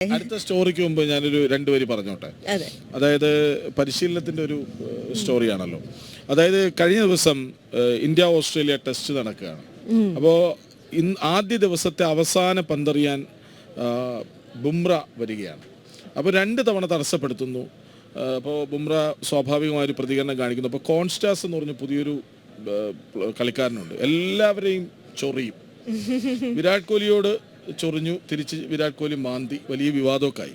അടുത്ത സ്റ്റോറിക്ക് മുമ്പ് ഞാനൊരു രണ്ടുപേര് പറഞ്ഞോട്ടെ. അതായത് പരിശീലനത്തിന്റെ ഒരു സ്റ്റോറിയാണല്ലോ. അതായത് കഴിഞ്ഞ ദിവസം ഇന്ത്യ ഓസ്ട്രേലിയ ടെസ്റ്റ് നടക്കുകയാണ്. അപ്പോൾ ആദ്യ ദിവസത്തെ അവസാന പന്തെറിയാൻ ബുംറ വരികയാണ്. അപ്പോൾ 2 തവണ തടസ്സപ്പെടുത്തുന്നു. അപ്പോൾ ബുംറ സ്വാഭാവികമായൊരു പ്രതികരണം കാണിക്കുന്നു. അപ്പോൾ കോൺസ്റ്റാസ് എന്ന് പറഞ്ഞ പുതിയൊരു കളിക്കാരനുണ്ട്. എല്ലാവരെയും ചൊറിയും. വിരാട് കോഹ്ലിയോട് ചൊറിഞ്ഞു, തിരിച്ച് വിരാട് കോഹ്ലി മാന്തി, വലിയ വിവാദമൊക്കെ ആയി.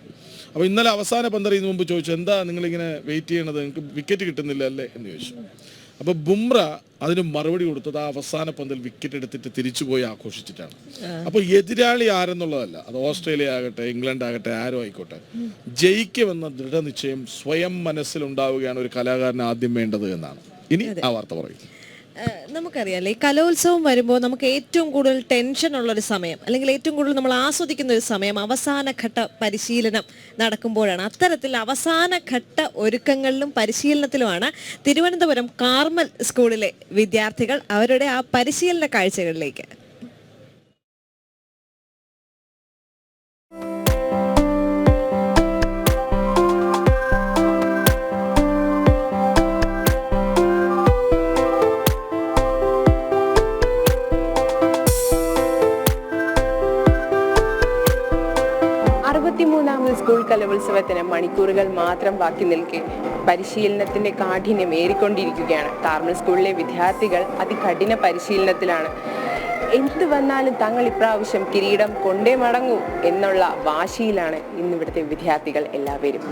അപ്പോൾ ഇന്നലെ അവസാന പന്തെറിയുന്ന മുമ്പ് ചോദിച്ചു, എന്താ നിങ്ങളിങ്ങനെ വെയിറ്റ് ചെയ്യണത്, നിങ്ങൾക്ക് വിക്കറ്റ് കിട്ടുന്നില്ല അല്ലേ എന്ന് ചോദിച്ചു. അപ്പോൾ ബുംറ അതിന് മറുപടി കൊടുത്തത് ആ അവസാന പന്തിൽ വിക്കറ്റ് എടുത്തിട്ട് തിരിച്ചുപോയി ആഘോഷിച്ചിട്ടാണ്. അപ്പോൾ എതിരാളി ആരെന്നുള്ളതല്ല, അത് ഓസ്ട്രേലിയ ആകട്ടെ ഇംഗ്ലണ്ട് ആകട്ടെ ആരോ ആയിക്കോട്ടെ, ജയിക്കുമെന്ന ദൃഢനിശ്ചയം സ്വയം മനസ്സിലുണ്ടാവുകയാണ് ഒരു കലാകാരന് ആദ്യം വേണ്ടത് എന്നാണ്. ഇനി ആ വാർത്ത പറയും. നമുക്കറിയാലേ, ഈ കലോത്സവം വരുമ്പോൾ നമുക്ക് ഏറ്റവും കൂടുതൽ ടെൻഷൻ ഉള്ളൊരു സമയം, അല്ലെങ്കിൽ ഏറ്റവും കൂടുതൽ നമ്മൾ ആസ്വദിക്കുന്ന ഒരു സമയം അവസാനഘട്ട പരിശീലനം നടക്കുമ്പോഴാണ്. അത്തരത്തിൽ അവസാനഘട്ട ഒരുക്കങ്ങളിലും പരിശീലനത്തിലുമാണ് തിരുവനന്തപുരം കാർമൽ സ്കൂളിലെ വിദ്യാർത്ഥികൾ. അവരുടെ ആ പരിശീലന കാഴ്ചകളിലേക്ക് സ്കൂൾ കലോത്സവത്തിന് മണിക്കൂറുകൾ മാത്രം ബാക്കി നിൽക്കെ പരിശീലനത്തിന്റെ കാഠിന്യം ഏറിക്കൊണ്ടിരിക്കുകയാണ്. കാർമൽ സ്കൂളിലെ വിദ്യാർത്ഥികൾ അതികഠിന പരിശീലനത്തിലാണ്. എന്ത് വന്നാലും തങ്ങൾ ഇപ്രാവശ്യം കിരീടം കൊണ്ടേ മടങ്ങൂ എന്നുള്ള വാശിയിലാണ് ഇന്നിവിടുത്തെ വിദ്യാർത്ഥികൾ എല്ലാവരും.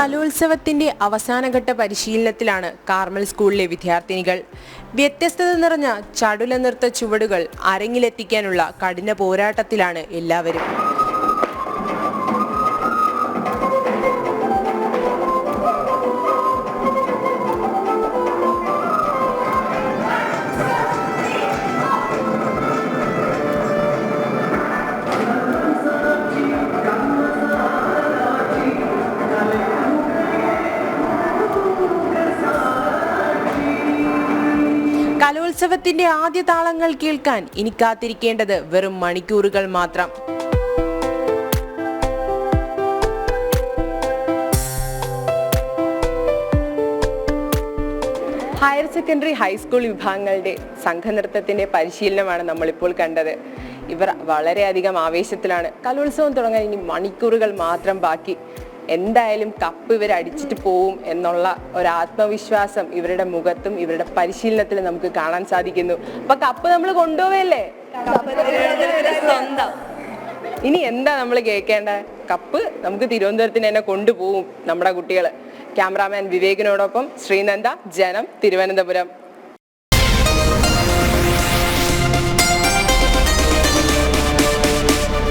കലോത്സവത്തിന്റെ അവസാനഘട്ട പരിശീലനത്തിലാണ് കാർമൽ സ്കൂളിലെ വിദ്യാർത്ഥിനികൾ. വ്യത്യസ്തത നിറഞ്ഞ ചടുല നൃത്ത ചുവടുകൾ അരങ്ങിലെത്തിക്കാനുള്ള കഠിന പോരാട്ടത്തിലാണ് എല്ലാവരും. കലോത്സവത്തിന്റെ ആദ്യ താളങ്ങൾ കേൾക്കാൻ ഇനി കാത്തിരിക്കേണ്ടത് വെറും മണിക്കൂറുകൾ മാത്രം. ഹയർ സെക്കൻഡറി ഹൈസ്കൂൾ വിഭാഗങ്ങളുടെ സംഘനൃത്തത്തിന്റെ പരിശീലനമാണ് നമ്മളിപ്പോൾ കണ്ടത്. ഇവർ വളരെയധികം ആവേശത്തിലാണ്. കലോത്സവം തുടങ്ങാൻ ഇനി മണിക്കൂറുകൾ മാത്രം ബാക്കി. എന്തായാലും കപ്പ് ഇവർ അടിച്ചിട്ട് പോവും എന്നുള്ള ഒരു ആത്മവിശ്വാസം ഇവരുടെ മുഖത്തും ഇവരുടെ പരിശീലനത്തിലും നമുക്ക് കാണാൻ സാധിക്കുന്നു. അപ്പൊ കപ്പ് നമ്മൾ കൊണ്ടുപോവല്ലേ? ഇനി എന്താ നമ്മൾ കേൾക്കേണ്ട? കപ്പ് നമുക്ക് തിരുവനന്തപുരത്തിന് തന്നെ കൊണ്ടുപോകും നമ്മുടെ കുട്ടികൾ. ക്യാമറാമാൻ വിവേകിനോടൊപ്പം ശ്രീനന്ദ, ജനം, തിരുവനന്തപുരം.